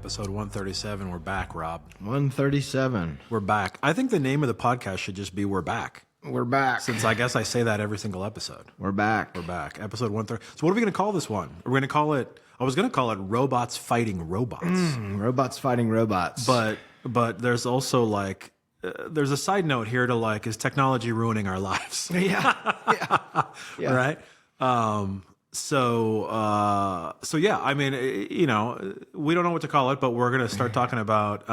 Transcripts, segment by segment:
Episode 137. We're back, Rob. 137. We're back. I think the name of the podcast should just be We're Back. We're back. Since I guess I say that every single episode. We're back. We're back. Episode 130. So what are we going to call this one? We're going to call it, I was going to call it Robots Fighting Robots. Robots fighting robots. But there's also like, there's a side note here to like, is technology ruining our lives? Yeah. Right? So yeah, I mean, you know, we don't know what to call it, but we're going to start talking about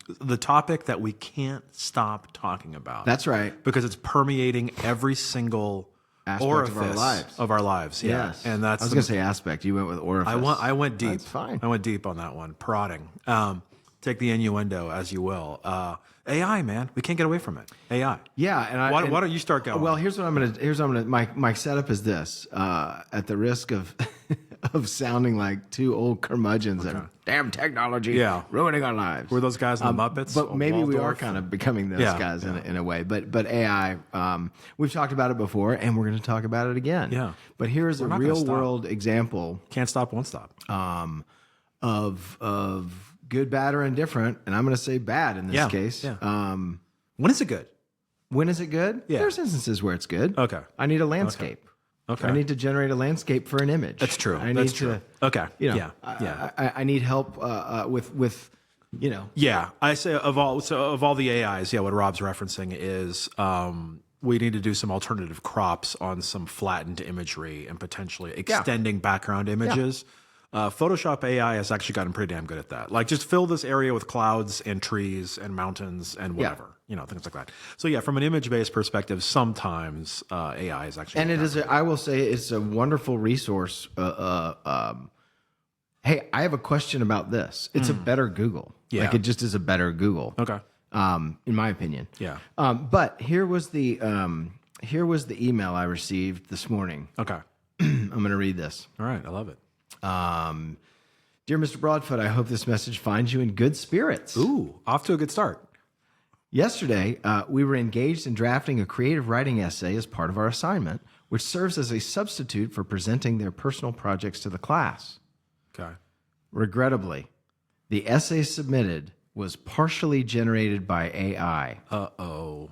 the topic that we can't stop talking about. That's right. Because it's permeating every single Aspect orifice of our lives. Yeah. Yes. And that's I was going to say aspect. You went with orifice. I went deep. That's fine. I went deep on that one. Prodding. Take the innuendo as you will. AI, man, we can't get away from it. AI. Yeah, and why don't you start going? Well, here's what I'm gonna. My setup is this. At the risk of of sounding like two old curmudgeons and damn technology, ruining our lives. We're those guys in the Muppets, but maybe Waldorf. we are kind of becoming those guys in a way. But AI, we've talked about it before, and we're going to talk about it again. Yeah. But here's a real world example. Can't stop, won't stop. Of good, bad, or indifferent, and I'm going to say bad in this case. Yeah. When is it good? When is it good? Yeah. There's instances where it's good. Okay. I need a landscape. Okay. I need to generate a landscape for an image. That's true. I That's need true. to. Okay. You know, I need help with you know. Yeah, I say of all the AIs, what Rob's referencing is we need to do some alternative crops on some flattened imagery and potentially extending background images. Photoshop AI has actually gotten pretty damn good at that. Like, just fill this area with clouds and trees and mountains and whatever, you know, things like that. So yeah, from an image-based perspective, sometimes AI is actually. And it is. I will say it's a wonderful resource. Hey, I have a question about this. It's a better Google. Yeah. Like, it just is a better Google. Okay. In my opinion. Yeah. But here was the email I received this morning. Okay. I'm going to read this. All right. I love it. Dear Mr. Broadfoot, I hope this message finds you in good spirits. Ooh, off to a good start. Yesterday, we were engaged in drafting a creative writing essay as part of our assignment, which serves as a substitute for presenting their personal projects to the class. Okay. Regrettably, the essay submitted was partially generated by AI. Uh-oh.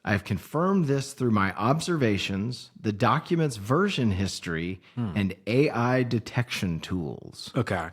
I have confirmed this through my observations, the document's version history, and AI detection tools. Okay.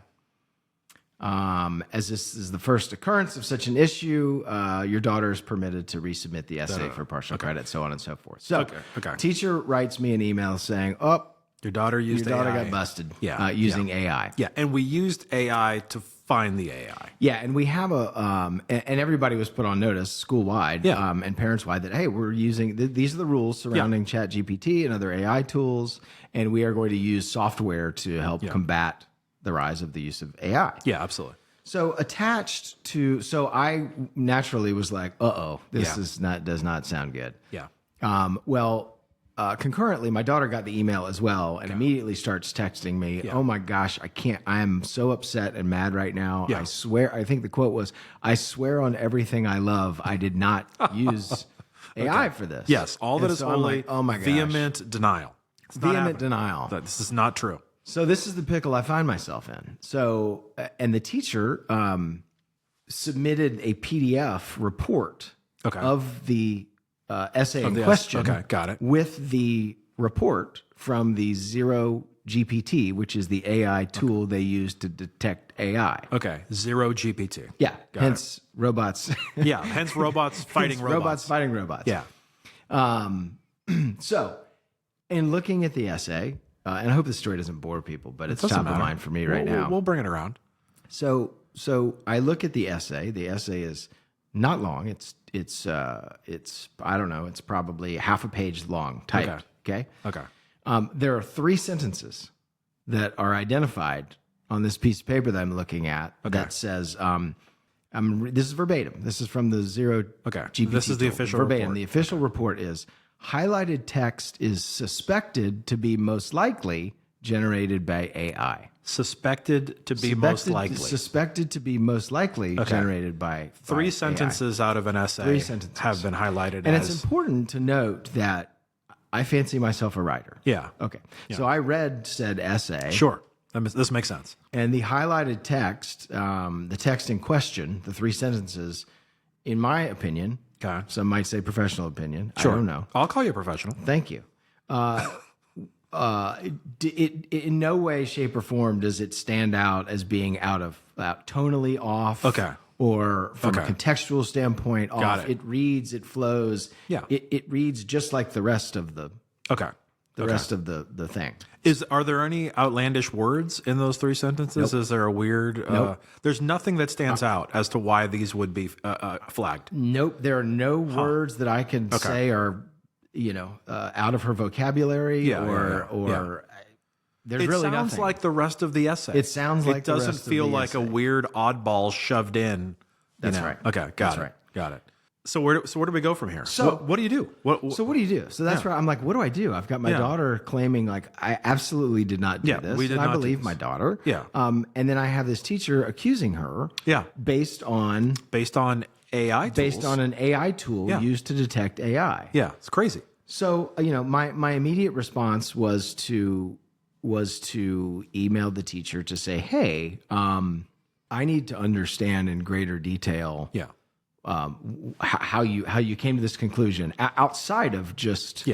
As this is the first occurrence of such an issue, your daughter is permitted to resubmit the essay for partial credit, so on and so forth. So, teacher writes me an email saying, your daughter got busted using AI. Yeah, and we used AI to find the AI. Yeah, and we have and everybody was put on notice school-wide and parents-wide that, hey, we're using, these are the rules surrounding ChatGPT and other AI tools, and we are going to use software to help combat the rise of the use of AI. Yeah, absolutely. So I naturally was like, this does not sound good. Yeah. Concurrently, my daughter got the email as well and immediately starts texting me, oh my gosh, I am so upset and mad right now. Yeah. I swear, I think the quote was, I swear on everything I love, I did not use AI for this. Yes, all that is only like, oh my gosh. vehement denial. Vehement denial. This is not true. So this is the pickle I find myself in. So, and the teacher submitted a PDF report of the essay in question. Okay, got it. With the report from the Zero GPT, which is the AI tool they use to detect AI. Okay, Zero GPT. Yeah, hence robots. Yeah, hence robots fighting robots. Robots fighting robots. Yeah. So, in looking at the essay, and I hope this story doesn't bore people, but it's top of mind for me right now. We'll bring it around. So I look at the essay. The essay is not long. It's I don't know. It's probably half a page long typed. Okay. There are 3 sentences that are identified on this piece of paper that I'm looking at that says, this is verbatim. This is from the Zero GPT. This is the official verbatim. report. The official report is highlighted text is suspected to be most likely generated by AI. Suspected to be most likely. Suspected to be most likely generated by 3 sentences out of an essay 3 sentences have been highlighted and it's important to note that I fancy myself a writer. Yeah. Okay. So I read said essay. Sure. This makes sense. And the highlighted text, the text in question, the 3 sentences, in my opinion, Okay. some might say professional opinion. Sure. I don't know. I'll call you a professional. Thank you. It in no way, shape, or form does it stand out as being tonally off. Okay. Or from a Okay. contextual standpoint off. Got it. It reads, it flows. Yeah. It reads just like the rest of the Okay. rest of the thing. Are there any outlandish words in those 3 sentences? Is there a weird? There's nothing that stands out as to why these would be flagged. Nope. There are no words that I can say are, out of her vocabulary or there's really nothing. It sounds like the rest of the essay. It sounds like it the doesn't rest of feel the like essay. a weird oddball shoved in. That's right. Okay, That's got it. right. Got it. So where do we go from here? So- what do you do? So what do you do? So that's where I'm like, what do I do? I've got my daughter claiming like I absolutely did not do this. we did and not I do believe this. my daughter. Yeah. And then I have this teacher accusing her. Yeah. Based on AI tools. based on an AI tool used to detect AI. Yeah, it's crazy. So my immediate response was to email the teacher to say, hey, I need to understand in greater detail. Yeah. How you came to this conclusion outside of just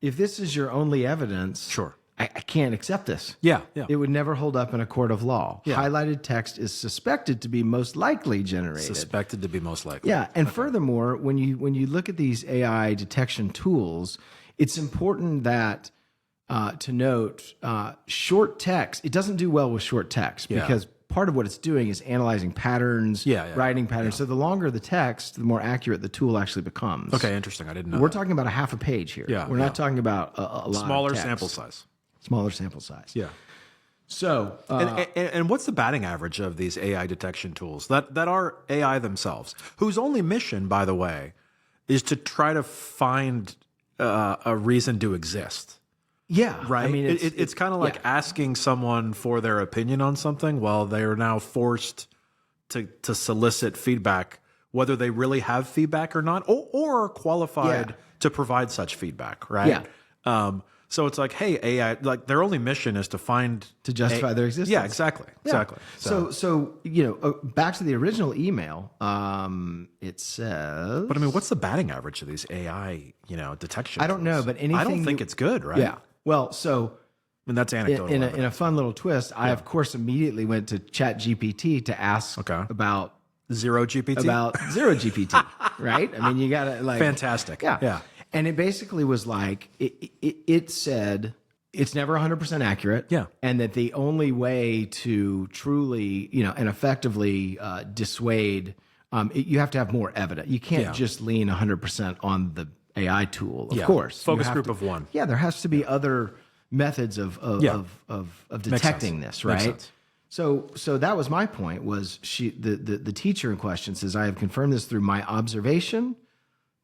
if this is your only evidence, Sure. I can't accept this. Yeah. It would never hold up in a court of law. Highlighted text is suspected to be most likely generated. Suspected to be most likely. Yeah, and furthermore, when you look at these AI detection tools, it's important that to note short text. It doesn't do well with short text because part of what it's doing is analyzing patterns, writing patterns. So the longer the text, the more accurate the tool actually becomes. Okay, interesting. I didn't know. We're talking about a half a page here. Yeah, We're not talking about a lot smaller of text. sample size. Smaller sample size. Yeah. So and what's the batting average of these AI detection tools that are AI themselves, whose only mission, by the way, is to try to find a reason to exist? yeah, Right. I mean, It's kind of like asking someone for their opinion on something. Well, they are now forced to solicit feedback, whether they really have feedback or not, or are qualified to provide such feedback. Right. Yeah. So it's like, hey, AI, like their only mission is to justify their existence. Yeah, exactly. Exactly. So back to the original email. It says, But I mean, what's the batting average of these AI, detection? I don't know, tools? but anything I don't think it's good, right? Yeah. Well, so I mean, that's anecdotal. in a fun little twist, I of course immediately went to Chat GPT to ask about Zero GPT. zero GPT. Right? I mean, you gotta like Fantastic. Yeah. And it basically was like, it said it's never 100% accurate. Yeah. And that the only way to truly, and effectively dissuade, you have to have more evidence. You can't just lean 100% on the AI tool, of course. Focus group of one. Yeah, there has to be other methods of detecting this, right? Makes sense. So that was my point. Was the teacher in question says, I have confirmed this through my observation,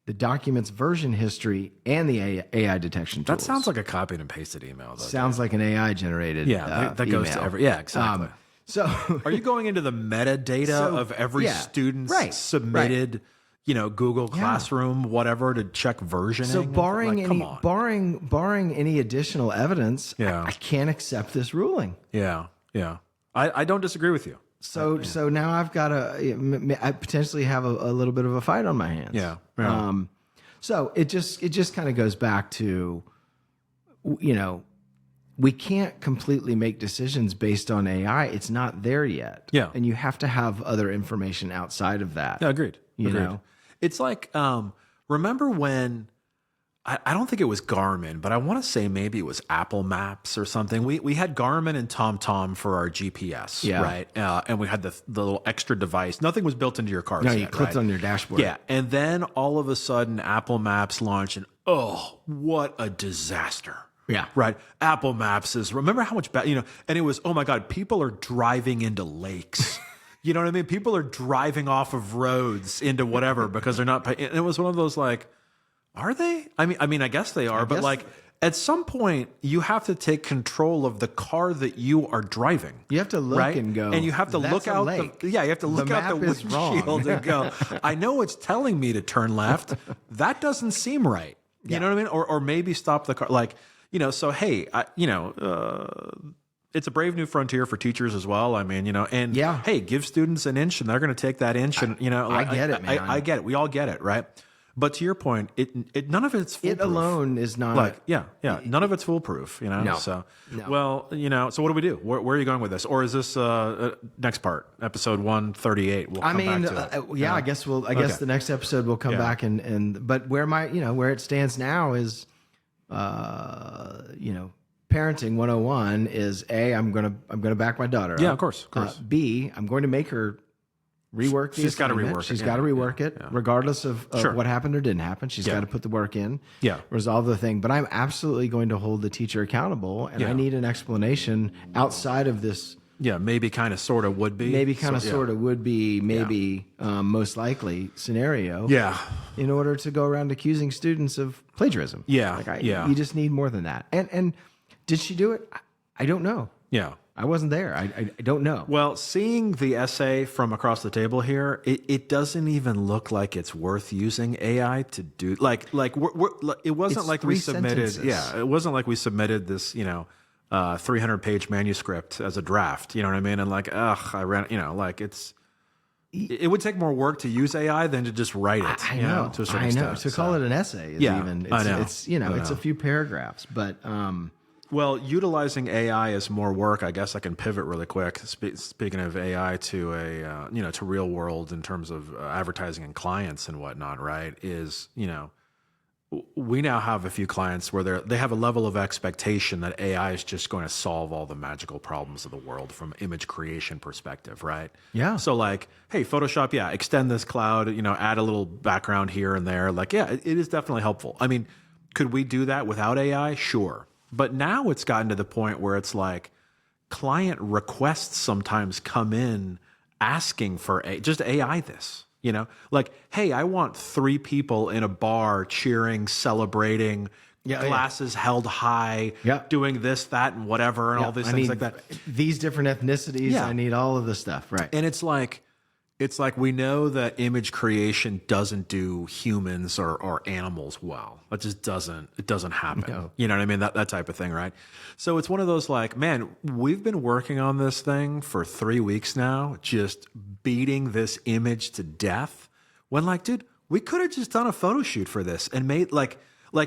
the document's version history, and the AI detection tools. That sounds like a copied and pasted email, though. Sounds like an AI generated. That goes to email. every. Yeah, exactly. So Are you going into the metadata of every student's submitted, Google Classroom, whatever, to check versioning? So barring any additional evidence, Yeah. I can't accept this ruling. Yeah. I don't disagree with you. So now I've got I potentially have a little bit of a fight on my hands. Yeah. So it just kind of goes back to, we can't completely make decisions based on AI. It's not there yet. Yeah. And you have to have other information outside of that. Yeah, agreed. You know? It's like, remember when, I don't think it was Garmin, but I want to say maybe it was Apple Maps or something. We had Garmin and TomTom for our GPS, right? And we had the little extra device. Nothing was built into your car. No, you clicked on your dashboard. Yeah, and then all of a sudden, Apple Maps launched, and what a disaster! Yeah, right. Apple Maps is. Remember how much and it was. Oh my God, people are driving into lakes. You know what I mean? People are driving off of roads into whatever because they're not. And it was one of those like. Are they? I mean, I guess they are, but like at some point you have to take control of the car that you are driving. You have to look and go, and you have to look out. You have to look out the windshield and go, I know it's telling me to turn left. That doesn't seem right. You know what I mean? Or maybe stop the car. Like, so hey, it's a brave new frontier for teachers as well. I mean, and hey, give students an inch and they're going to take that inch. And, I get it, man. I get it. We all get it, right? But to your point, none of it's foolproof. It alone is not none of it's foolproof, No. So, well, so what do we do? Where are you going with this? Or is this next part, episode 138? We'll come back to it. I guess guess the next episode will come back but where it stands now is, parenting 101 is I'm gonna back my daughter. Yeah, up. of course. B, I'm going to make her rework. She's got to rework it. She's got to rework it, regardless of what happened or didn't happen. She's got to put the work in. Resolve the thing. But I'm absolutely going to hold the teacher accountable, and I need an explanation outside of this. Yeah, maybe kind of sort of would be. Maybe kind of sort of would be. Maybe most likely scenario. Yeah. In order to go around accusing students of plagiarism. Yeah. You just need more than that. And did she do it? I don't know. Yeah. I wasn't there. I don't know. Well, seeing the essay from across the table here, it doesn't even look like it's worth using AI to do. It wasn't It's like we 3 submitted. sentences. Yeah, it wasn't like we submitted this 300-page manuscript as a draft. You know what I mean? And I ran. It would take more work to use AI than to just write it. I know. To a certain extent. To call it an essay is even. It's, I know. It's a few paragraphs, but. Well, utilizing AI as more work, I guess I can pivot really quick. Speaking of AI to to real world in terms of advertising and clients and whatnot, right? Is, we now have a few clients where they have a level of expectation that AI is just going to solve all the magical problems of the world from image creation perspective, right? Yeah. So hey, Photoshop, extend this cloud, add a little background here and there. It is definitely helpful. I mean, could we do that without AI? Sure. But now it's gotten to the point where it's client requests sometimes come in asking for just AI this, hey, I want 3 people in a bar cheering, celebrating, glasses held high, doing this, that, and whatever, and all these things like that. These different ethnicities, I need all of the stuff, right? And it's we know that image creation doesn't do humans or animals well. It just doesn't happen. No. You know what I mean? That type of thing, right? So it's one of those man, we've been working on this thing for 3 weeks now, just beating this image to death. When dude, we could have just done a photo shoot for this and made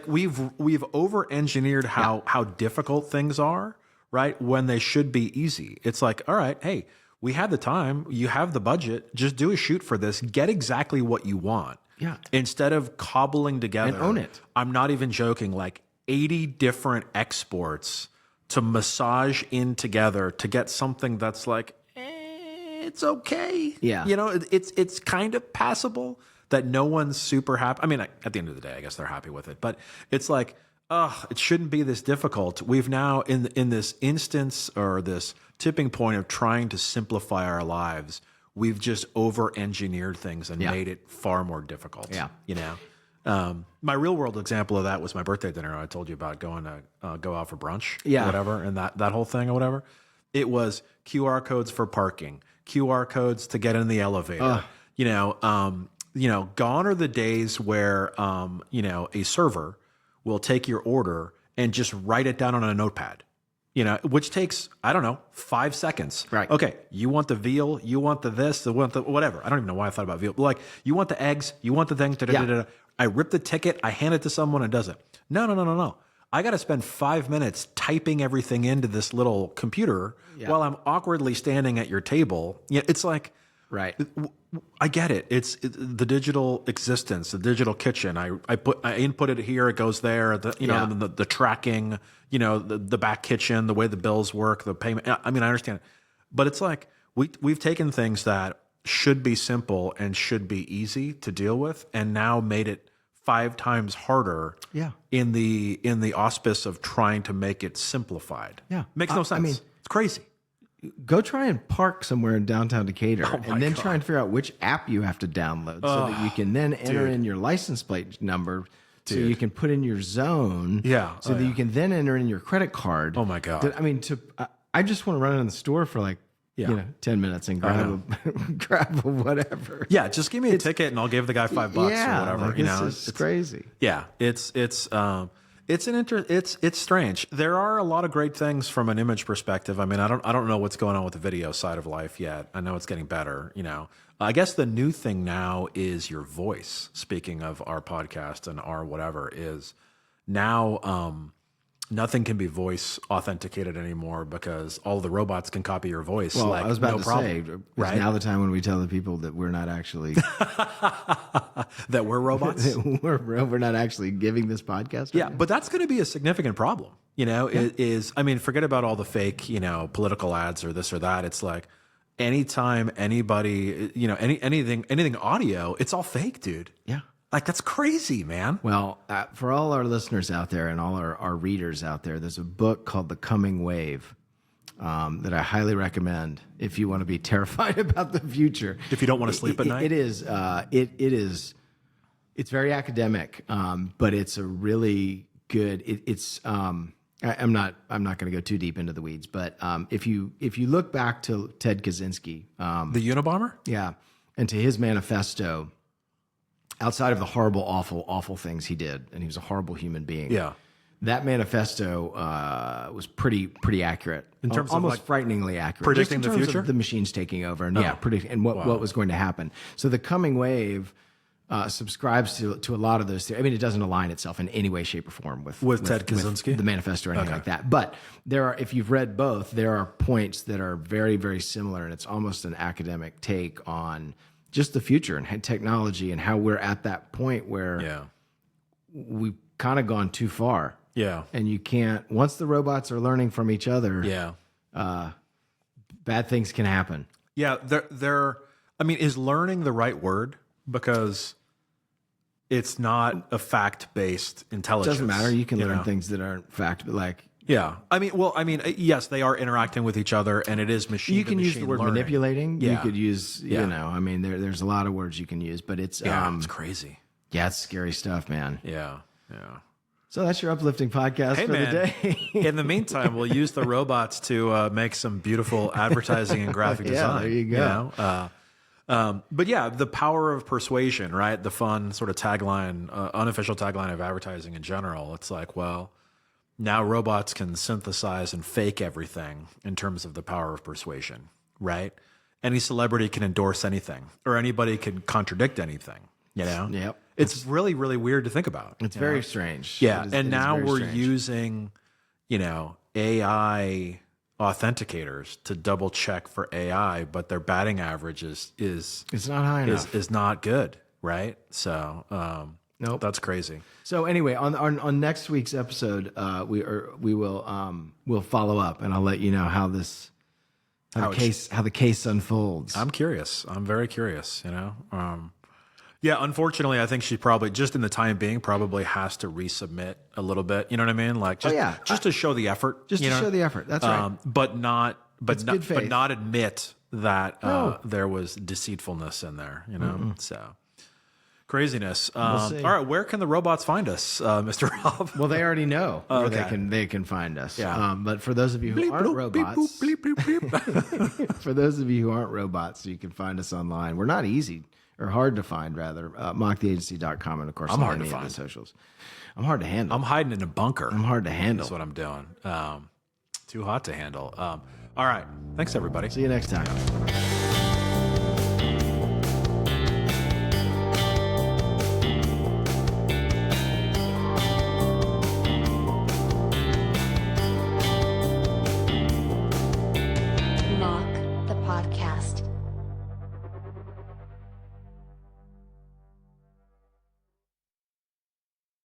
we've over-engineered how difficult things are, right? When they should be easy. It's all right, hey, we had the time, you have the budget, just do a shoot for this, get exactly what you want. Yeah. Instead of cobbling together. And own it. I'm not even joking, 80 different exports to massage in together to get something that's it's okay. Yeah. It's kind of passable that no one's super happy. I mean, at the end of the day, I guess they're happy with it, but it's it shouldn't be this difficult. We've now in this instance or this tipping point of trying to simplify our lives, we've just over-engineered things and made it far more difficult. Yeah. My real world example of that was my birthday dinner. I told you about going to go out for brunch, Yeah. or whatever, and that whole thing or whatever. It was QR codes for parking, QR codes to get in the elevator. Gone are the days where a server will take your order and just write it down on a notepad, which takes, 5 seconds. Right. Okay. You want the veal, you want the this, whatever. I don't even know why I thought about veal. But you want the eggs, you want the thing. Da-da-da-da-da. I rip the ticket, I hand it to someone and does it. No. I got to spend 5 minutes typing everything into this little computer while I'm awkwardly standing at your table. It's right. I get it. It's the digital existence, the digital kitchen. I input it here, it goes there. The tracking, the back kitchen, the way the bills work, the payment. I mean, I understand it, but it's we've taken things that should be simple and should be easy to deal with, and now made it 5 times harder. Yeah. In the auspice of trying to make it simplified. Yeah. Makes no sense. I mean, it's crazy. Go try and park somewhere in downtown Decatur, and then God. try and figure out which app you have to download so that you can then enter in your license plate number, so you can put in your zone, so that you can then enter in your credit card. Oh my God! I just want to run in the store for 10 minutes and grab a whatever. Yeah, just give me a ticket and I'll give the guy $5 or whatever. This is crazy. Yeah, it's It's strange. There are a lot of great things from an image perspective. I mean, I don't know what's going on with the video side of life yet. I know it's getting better, you know. I guess the new thing now is your voice. Speaking of our podcast and our whatever is now nothing can be voice authenticated anymore because all the robots can copy your voice. Well, like, I was about no to problem, say, right? It's now the time when we tell the people that we're not actually that we're robots. we're not actually giving this podcast. Yeah, but that's going to be a significant problem. You know, it is. I mean, forget about all the fake, you know, political ads or this or that. It's like anytime anybody, you know, anything audio, it's all fake, dude. Yeah. Like, that's crazy, man. Well, for all our listeners out there and all our readers out there, there's a book called The Coming Wave that I highly recommend if you want to be terrified about the future. If you don't want to sleep at night? It is. It's very academic, but it's a really good. I'm not going to go too deep into the weeds, but if you look back to Ted Kaczynski, The Unabomber? yeah, and to his manifesto, outside of the horrible, awful things he did, and he was a horrible human being. Yeah. That manifesto was pretty accurate in terms of almost like frighteningly accurate, predicting just in the terms future, of the machines taking over, and predicting and what was going to happen. So the coming wave subscribes to a lot of those. I mean, it doesn't align itself in any way, shape, or form with Ted Kaczynski, the manifesto, or anything like that. But there are, if you've read both, there are points that are very, very similar, and it's almost an academic take on just the future and technology and how we're at that point where we've kind of gone too far. Yeah. And you can't, once the robots are learning from each other, bad things can happen. Yeah. I mean, is learning the right word? Because it's not a fact-based intelligence. It doesn't matter. You can learn things that aren't fact, but like, yeah. I mean, yes, they are interacting with each other, and it is machine. You can use the word learning. manipulating. Yeah. You could use, you know, I mean, there's a lot of words you can use, but it's it's crazy. Yeah, it's scary stuff, man. Yeah. So that's your uplifting podcast for the day. In the meantime, we'll use the robots to make some beautiful advertising and graphic design. There you go. You know? But yeah, the power of persuasion, right? The fun sort of tagline, unofficial tagline of advertising in general. It's like, well, now robots can synthesize and fake everything in terms of the power of persuasion, right? Any celebrity can endorse anything, or anybody can contradict anything, you know? Yep. It's really, really weird to think about. It's very strange. Yeah. And now we're using, you know, AI authenticators to double check for AI, but their batting average is it's not high enough. Is not good, right? So nope, that's crazy. So anyway, on next week's episode, we'll follow up, and I'll let you know how the case unfolds. I'm curious. I'm very curious. You know. Yeah, unfortunately, I think she probably, just in the time being, probably has to resubmit a little bit. You know what I mean? Like, just to show the effort. Just to show the effort. That's right. But not admit that there was deceitfulness in there. You know, so craziness. All right, where can the robots find us, Mr. Rob? Well, they already know where they can find us. Yeah. But for those of you who aren't robots, for those of you who aren't robots, you can find us online. We're not easy. Or hard to find, rather. Mocktheagency.com, and of course, I'm on hard to any of find. the socials. I'm hard to handle. I'm hiding in a bunker. I'm hard to handle. That's what I'm doing. Too hot to handle. All right. Thanks, everybody. See you next time.